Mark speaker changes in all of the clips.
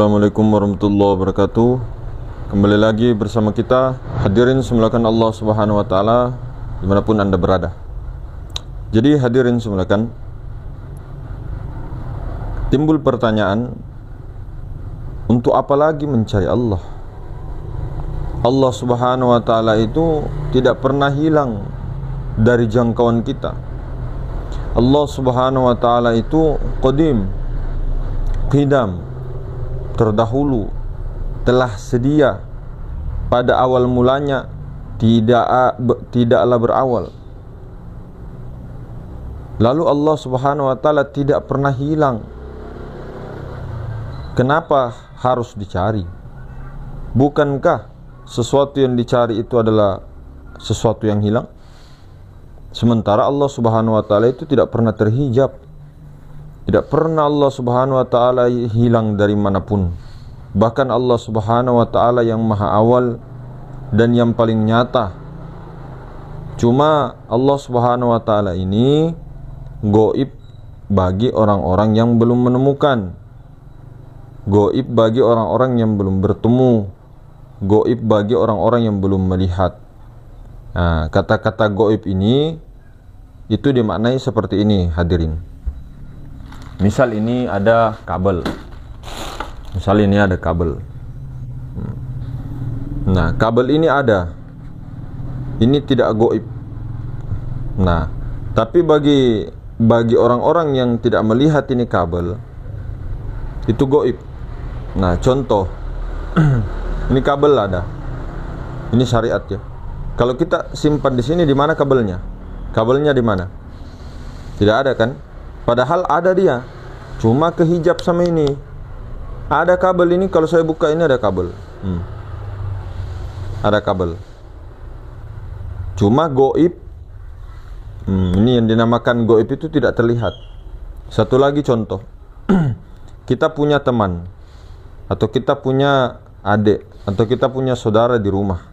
Speaker 1: Assalamualaikum warahmatullahi wabarakatuh. Kembali lagi bersama kita, hadirin semulakan Allah Subhanahu wa taala dimanapun Anda berada. Jadi hadirin semulakan, timbul pertanyaan, untuk apa lagi mencari Allah? Allah Subhanahu wa taala itu tidak pernah hilang dari jangkauan kita. Allah Subhanahu wa taala itu qadim, qidam, terdahulu, telah sedia pada awal mulanya, tidaklah berawal. Lalu Allah Subhanahu wa taala tidak pernah hilang. Kenapa harus dicari? Bukankah sesuatu yang dicari itu adalah sesuatu yang hilang? Sementara Allah Subhanahu wa taala itu tidak pernah terhijab. Tidak pernah Allah Subhanahu wa taala hilang dari manapun. Bahkan Allah Subhanahu wa taala yang maha awal dan yang paling nyata. Cuma Allah Subhanahu wa taala ini gaib bagi orang-orang yang belum menemukan. Gaib bagi orang-orang yang belum bertemu. Gaib bagi orang-orang yang belum melihat. Nah, kata-kata gaib ini itu dimaknai seperti ini, hadirin. Misal ini ada kabel. Misal ini ada kabel. Nah, kabel ini ada. Ini tidak gaib. Nah, tapi bagi orang-orang yang tidak melihat ini kabel, itu gaib. Nah, contoh. Ini kabel ada. Ini syariat ya. Kalau kita simpan di sini, di mana kabelnya? Kabelnya di mana? Tidak ada kan? Padahal ada dia, cuma kehijab sama ini. Ada kabel ini, kalau saya buka ini ada kabel. Ada kabel. Cuma gaib. Ini yang dinamakan gaib itu tidak terlihat. Satu lagi contoh. Kita punya teman, atau kita punya adik, atau kita punya saudara di rumah.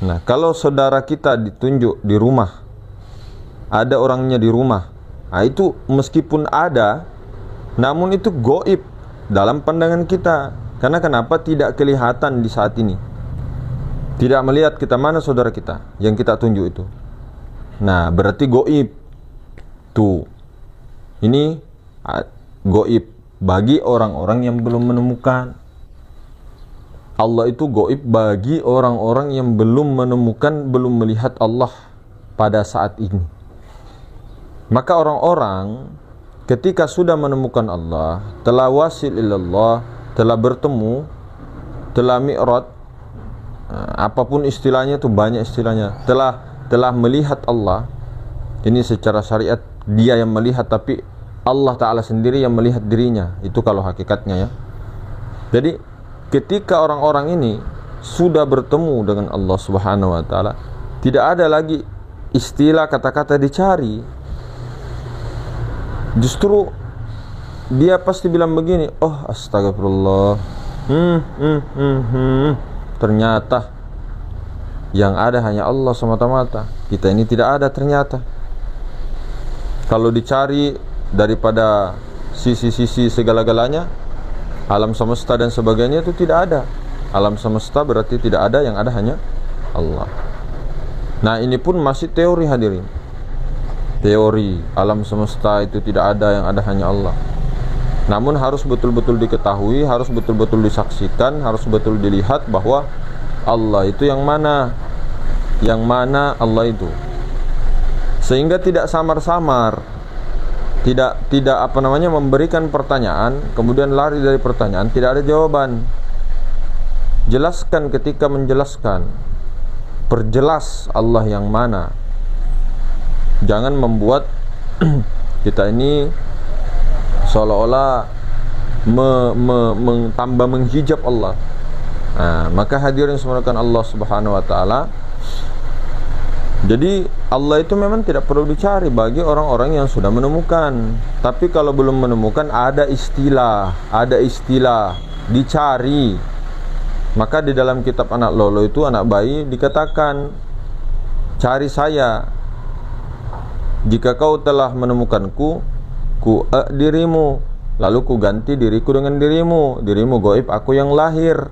Speaker 1: Nah, kalau saudara kita ditunjuk di rumah, ada orangnya di rumah, nah itu meskipun ada, namun itu gaib dalam pandangan kita. Karena kenapa? Tidak kelihatan di saat ini. Tidak melihat kita mana saudara kita yang kita tunjuk itu. Nah, berarti gaib. Tuh. Ini gaib bagi orang-orang yang belum menemukan. Allah itu gaib bagi orang-orang yang belum menemukan, belum melihat Allah pada saat ini. Maka orang-orang ketika sudah menemukan Allah, telah wasil ilallah, telah bertemu, telah mi'raj, apapun istilahnya itu, banyak istilahnya, telah melihat Allah. Ini secara syariat dia yang melihat, tapi Allah Ta'ala sendiri yang melihat dirinya. Itu kalau hakikatnya ya. Jadi ketika orang-orang ini sudah bertemu dengan Allah Subhanahu wa taala, tidak ada lagi istilah kata-kata dicari. Justru dia pasti bilang begini, oh astagfirullah, ternyata yang ada hanya Allah semata-mata. Kita ini tidak ada ternyata. Kalau dicari daripada sisi-sisi segala-galanya, alam semesta dan sebagainya, itu tidak ada. Alam semesta berarti tidak ada, yang ada hanya Allah. Nah, ini pun masih teori, hadirin. Teori alam semesta itu tidak ada, yang ada hanya Allah. Namun harus betul-betul diketahui, harus betul-betul disaksikan, harus betul dilihat bahwa Allah itu yang mana, yang mana Allah itu. Sehingga tidak samar-samar, tidak memberikan pertanyaan kemudian lari dari pertanyaan, tidak ada jawaban. Jelaskan ketika menjelaskan, perjelas Allah yang mana. Jangan membuat kita ini seolah-olah tambah menghijab Allah. Nah, maka hadirin semulakan Allah Subhanahu wa taala. Jadi Allah itu memang tidak perlu dicari bagi orang-orang yang sudah menemukan. Tapi kalau belum menemukan, ada istilah dicari. Maka di dalam kitab anak lolo itu, anak bayi, dikatakan, cari saya. Jika kau telah menemukanku, dirimu. lalu ku ganti diriku dengan dirimu. Dirimu gaib, aku yang lahir.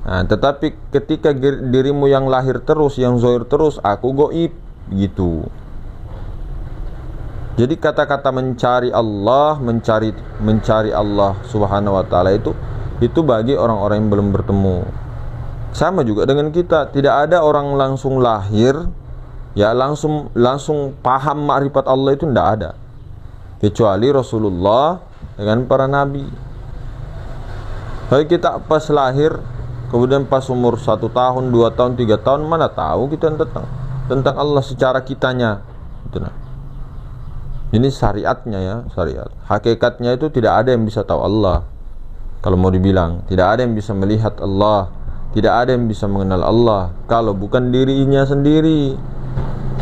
Speaker 1: Nah, tetapi ketika dirimu yang lahir terus, yang zahir terus, aku gaib, gitu. Jadi kata-kata mencari Allah, mencari Allah Subhanahu wa taala itu bagi orang-orang yang belum bertemu. Sama juga dengan kita, tidak ada orang langsung lahir ya langsung paham makrifat Allah, itu tidak ada. Kecuali Rasulullah dengan para nabi. Kalau kita pas lahir, kemudian pas umur 1 tahun, 2 tahun, 3 tahun, mana tahu kita tentang Allah secara kitanya. Gitu nah. Ini syariatnya ya, syariat. Hakikatnya itu tidak ada yang bisa tahu Allah. Kalau mau dibilang, tidak ada yang bisa melihat Allah, tidak ada yang bisa mengenal Allah kalau bukan dirinya sendiri.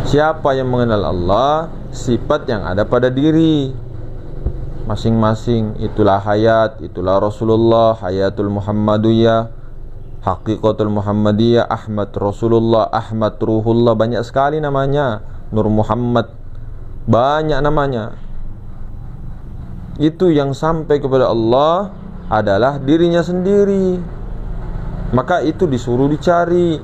Speaker 1: Siapa yang mengenal Allah? Sifat yang ada pada diri masing-masing. Itulah hayat, itulah Rasulullah, hayatul Muhammadiyah, haqiqatul Muhammadiyah, Ahmad Rasulullah, Ahmad Ruhullah, banyak sekali namanya. Nur Muhammad, banyak namanya. Itu yang sampai kepada Allah adalah dirinya sendiri. Maka itu disuruh dicari.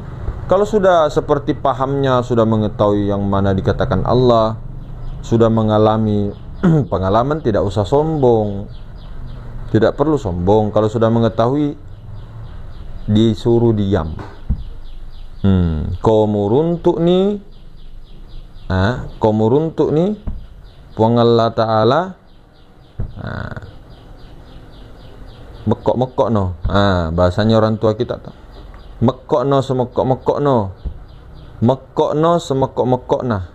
Speaker 1: Kalau sudah seperti pahamnya, sudah mengetahui yang mana dikatakan Allah, sudah mengalami pengalaman, tidak usah sombong. Tidak perlu sombong. Kalau sudah mengetahui, disuruh diam. Komuruntuk nih, komuruntuk nih, Puang Allah Ta'ala, mekok no, bahasanya orang tua kita tuh. Mekok no semekok no semekok nah.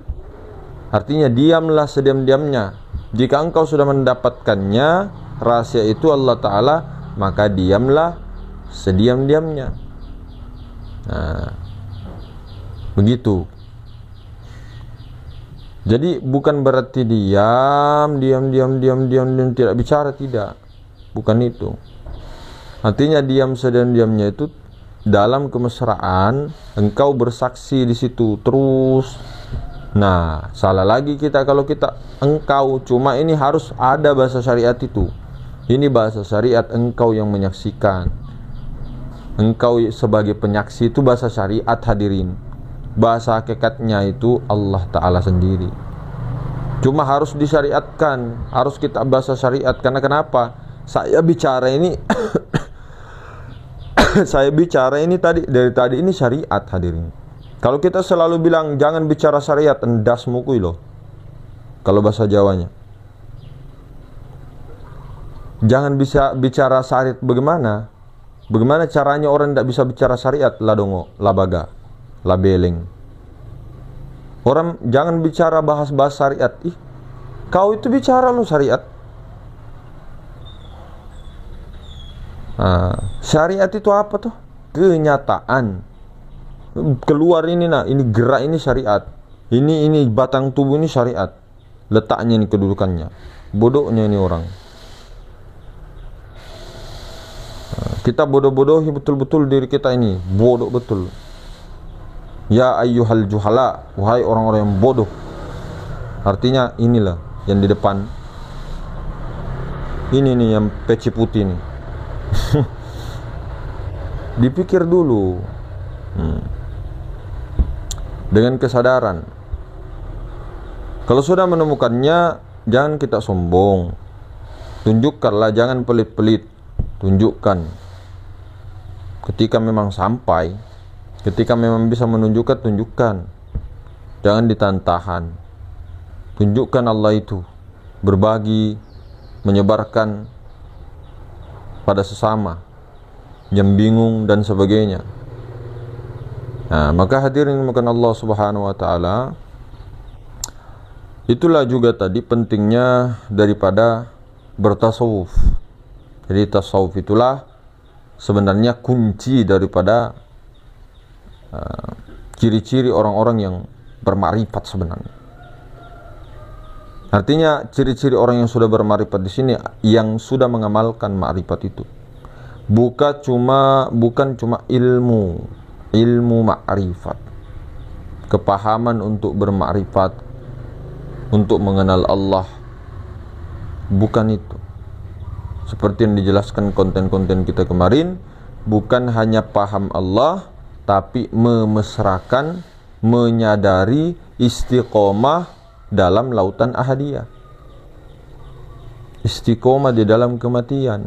Speaker 1: Artinya diamlah sediam-diamnya. Jika engkau sudah mendapatkannya rahasia itu Allah Ta'ala, maka diamlah sediam-diamnya. Nah, begitu. Jadi bukan berarti diam tidak bicara, tidak. Bukan itu. Artinya diam sediam-diamnya itu dalam kemesraan, engkau bersaksi di situ terus. Nah, salah lagi kita kalau kita engkau, cuma ini harus ada bahasa syariat itu. Ini bahasa syariat, engkau yang menyaksikan. Engkau sebagai penyaksi itu bahasa syariat, hadirin. Bahasa hakikatnya itu Allah Ta'ala sendiri. Cuma harus disyariatkan, harus kita bahasa syariat. Karena kenapa? Saya bicara ini saya bicara ini dari tadi ini syariat, hadirin. Kalau kita selalu bilang jangan bicara syariat, endas mukui loh. Kalau bahasa Jawanya. Jangan bisa bicara syariat bagaimana? Bagaimana caranya orang tidak bisa bicara syariat? Ladongo, labaga, labeleng. Orang jangan bicara bahas syariat. Kau itu bicara lo syariat. Syariat itu apa tuh? Kenyataan. Keluar ini ini gerak ini syariat. Ini batang tubuh ini syariat. Letaknya ini kedudukannya. Bodohnya ini orang. Kita bodoh-bodohi betul-betul diri kita ini. Bodoh betul. Ya ayyuhal juhala, wahai orang-orang yang bodoh. Artinya inilah yang di depan. Ini nih yang peci putih nih. Dipikir dulu. Dengan kesadaran. Kalau sudah menemukannya, jangan kita sombong. Tunjukkanlah, jangan pelit-pelit. Tunjukkan. Ketika memang sampai, ketika memang bisa menunjukkan, tunjukkan. Jangan ditahan-tahan. Tunjukkan Allah itu. Berbagi, menyebarkan pada sesama yang bingung dan sebagainya. Nah, maka hadirin makan Allah Subhanahu wa taala, itulah juga tadi pentingnya daripada bertasawuf. Jadi tasawuf itulah sebenarnya kunci daripada ciri-ciri orang-orang yang bermakrifat sebenarnya. Artinya ciri-ciri orang yang sudah bermakrifat di sini yang sudah mengamalkan makrifat itu. Bukan cuma ilmu makrifat. Kepahaman untuk bermakrifat, untuk mengenal Allah. Bukan itu. Seperti yang dijelaskan konten-konten kita kemarin, bukan hanya paham Allah, tapi memesrakan, menyadari istiqomah dalam lautan ahadiyah, istiqomah di dalam kematian,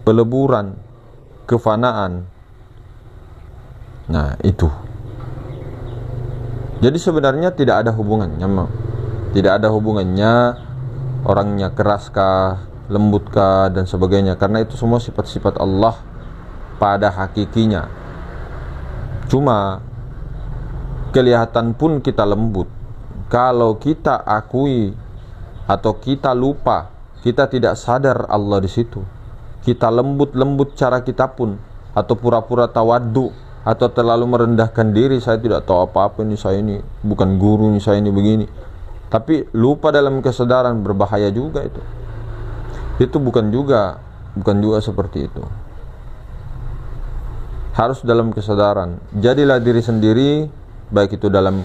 Speaker 1: peleburan, kefanaan. Nah itu. Jadi sebenarnya tidak ada hubungannya, tidak ada hubungannya orangnya keraskah, lembutkah dan sebagainya, karena itu semua sifat-sifat Allah pada hakikinya. Cuma kelihatan pun kita lembut kalau kita akui atau kita lupa, kita tidak sadar Allah di situ. Kita lembut-lembut cara kita pun, atau pura-pura tawaddu, atau terlalu merendahkan diri, saya tidak tahu apa-apa ini, saya ini bukan guru, ini saya ini begini. Tapi lupa dalam kesadaran, berbahaya juga itu. Itu bukan juga seperti itu. Harus dalam kesadaran. Jadilah diri sendiri, baik itu dalam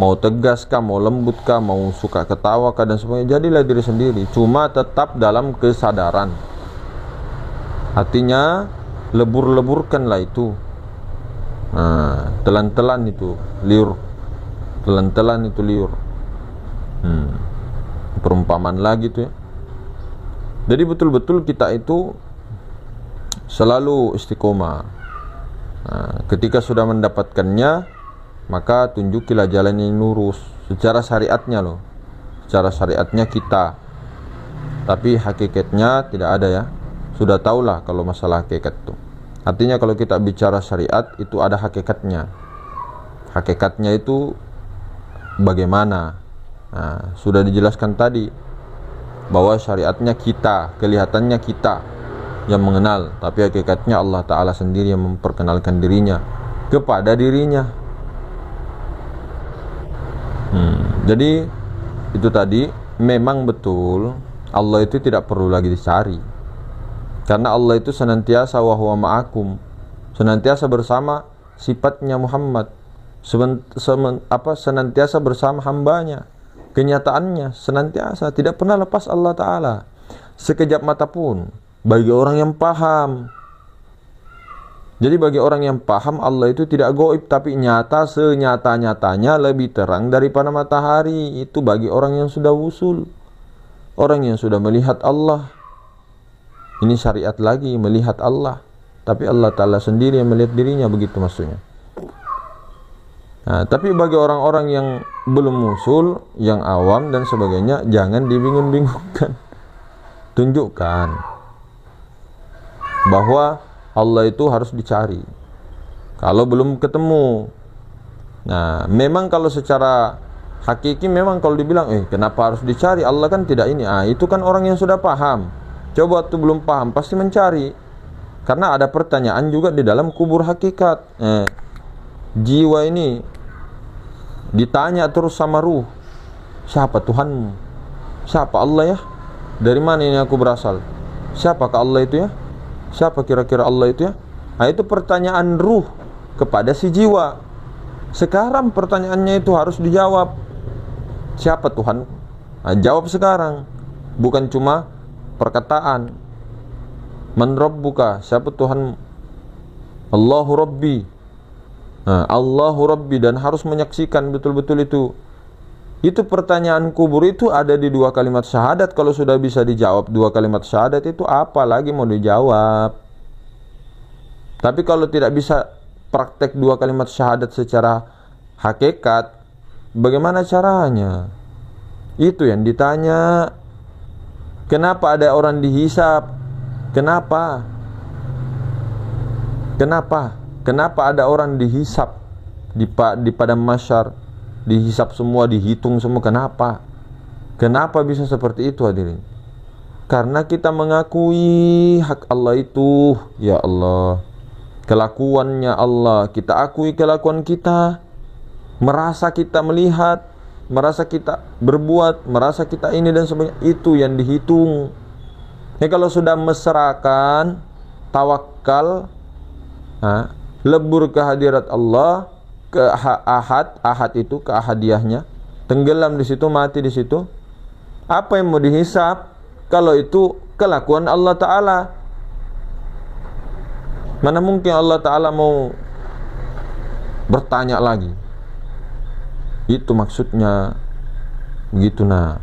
Speaker 1: mau tegas kah, mau lembut kah, mau suka ketawa kah dan sebagainya. Jadilah diri sendiri, cuma tetap dalam kesadaran. Artinya lebur-leburkanlah itu. Nah, telan-telan itu liur, telan-telan itu liur. Perumpamaan lagi tuh ya. Jadi betul-betul kita itu selalu istiqomah. Nah, ketika sudah mendapatkannya, maka tunjukilah jalan yang lurus secara syariatnya loh, secara syariatnya kita. Tapi hakikatnya tidak ada ya. Sudah tahulah kalau masalah hakikat itu. Artinya kalau kita bicara syariat itu ada hakikatnya. Hakikatnya itu bagaimana? Nah, sudah dijelaskan tadi bahwa syariatnya kita, kelihatannya kita yang mengenal, tapi hakikatnya Allah Ta'ala sendiri yang memperkenalkan dirinya kepada dirinya. Jadi itu tadi, memang betul Allah itu tidak perlu lagi dicari, karena Allah itu senantiasa wa huwa ma'akum, senantiasa bersama sifatnya Muhammad, senantiasa bersama hambanya, kenyataannya senantiasa tidak pernah lepas Allah Ta'ala sekejap mata pun, bagi orang yang paham. Jadi bagi orang yang paham, Allah itu tidak gaib, tapi nyata, senyata-nyatanya, lebih terang daripada matahari. Itu bagi orang yang sudah wusul, orang yang sudah melihat Allah. Ini syariat lagi, melihat Allah, tapi Allah Ta'ala sendiri yang melihat dirinya, begitu maksudnya. Nah, tapi bagi orang-orang yang belum wusul, yang awam dan sebagainya, jangan dibingung-bingungkan. Tunjukkan bahwa Allah itu harus dicari kalau belum ketemu. Nah, memang kalau secara hakiki, memang kalau dibilang kenapa harus dicari, Allah kan tidak ini, itu kan orang yang sudah paham. Coba waktu belum paham pasti mencari, karena ada pertanyaan juga di dalam kubur hakikat. Jiwa ini ditanya terus sama ruh, siapa Tuhanmu, siapa Allah ya, dari mana ini aku berasal, siapakah Allah itu ya, siapa kira-kira Allah itu ya. Nah, itu pertanyaan ruh kepada si jiwa. Sekarang pertanyaannya itu harus dijawab, siapa Tuhan. Nah, jawab sekarang, bukan cuma perkataan. Man rabbuka, siapa Tuhan? Allahu Rabbi. Nah, Allahu Rabbi, dan harus menyaksikan betul-betul itu. Itu pertanyaan kubur itu ada di 2 kalimat syahadat. Kalau sudah bisa dijawab 2 kalimat syahadat itu, apa lagi mau dijawab? Tapi kalau tidak bisa praktek 2 kalimat syahadat secara hakikat, bagaimana caranya? Itu yang ditanya. Kenapa ada orang dihisab? Kenapa? Kenapa ada orang dihisab di padang mahsyar, dihisab semua, dihitung semua? Kenapa bisa seperti itu, hadirin? Karena kita mengakui hak Allah itu, ya Allah, kelakuannya Allah, kita akui kelakuan kita, merasa kita melihat, merasa kita berbuat, merasa kita ini dan sebagainya, itu yang dihitung. Kalau sudah mesrakan, tawakal, lebur ke hadirat Allah, ke ahad itu, ke ahadiyahnya, tenggelam di situ, mati di situ, apa yang mau dihisab? Kalau itu kelakuan Allah Ta'ala. Mana mungkin Allah Ta'ala mau bertanya lagi. Itu maksudnya begitu. Nah,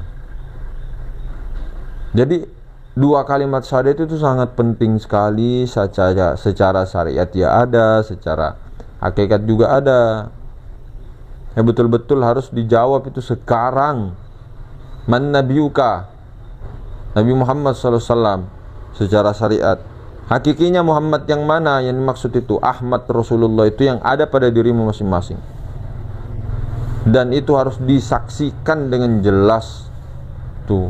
Speaker 1: jadi dua kalimat syahadat itu sangat penting sekali. Secara syariat ya ada, secara hakikat juga ada. Ya, betul-betul harus dijawab itu sekarang. Man nabiyuka, Nabi Muhammad SAW secara syariat. Hakikinya Muhammad yang mana yang dimaksud itu? Ahmad Rasulullah, itu yang ada pada dirimu masing-masing. Dan itu harus disaksikan dengan jelas tuh.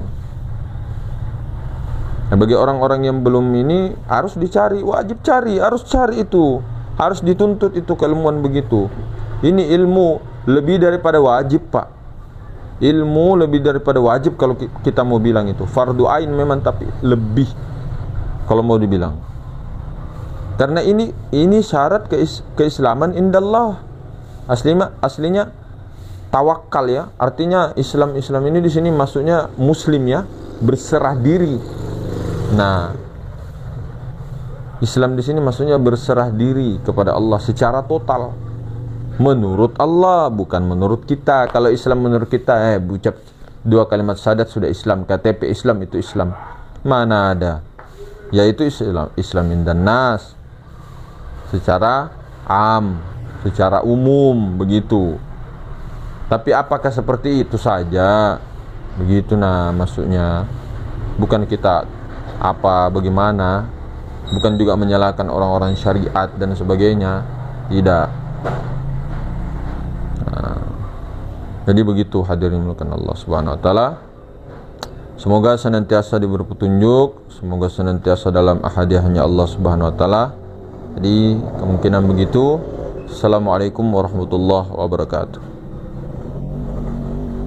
Speaker 1: Nah, bagi orang-orang yang belum ini harus dicari, wajib cari, harus cari itu, harus dituntut itu keilmuan begitu. Ini ilmu lebih daripada wajib, Pak. Ilmu lebih daripada wajib kalau kita mau bilang itu. Fardu ain memang, tapi lebih kalau mau dibilang. Karena ini syarat keislaman indallah. Aslinya tawakal ya. Artinya Islam ini di sini maksudnya muslim ya, berserah diri. Nah, Islam di sini maksudnya berserah diri kepada Allah secara total. Menurut Allah, bukan menurut kita. Kalau Islam menurut kita, ucap dua kalimat syahadat sudah Islam, KTP Islam itu Islam. Mana ada? Yaitu Islam indan nas, secara am, secara umum begitu. Tapi apakah seperti itu saja? Begitu nah maksudnya. Bukan kita bagaimana, bukan juga menyalahkan orang-orang syariat dan sebagainya. Tidak. Jadi begitu hadirin mulakan Allah Subhanahu wa taala. Semoga senantiasa diberi petunjuk, semoga senantiasa dalam ahadiahnya Allah Subhanahu wa taala. Jadi kemungkinan begitu. Assalamualaikum warahmatullahi wabarakatuh.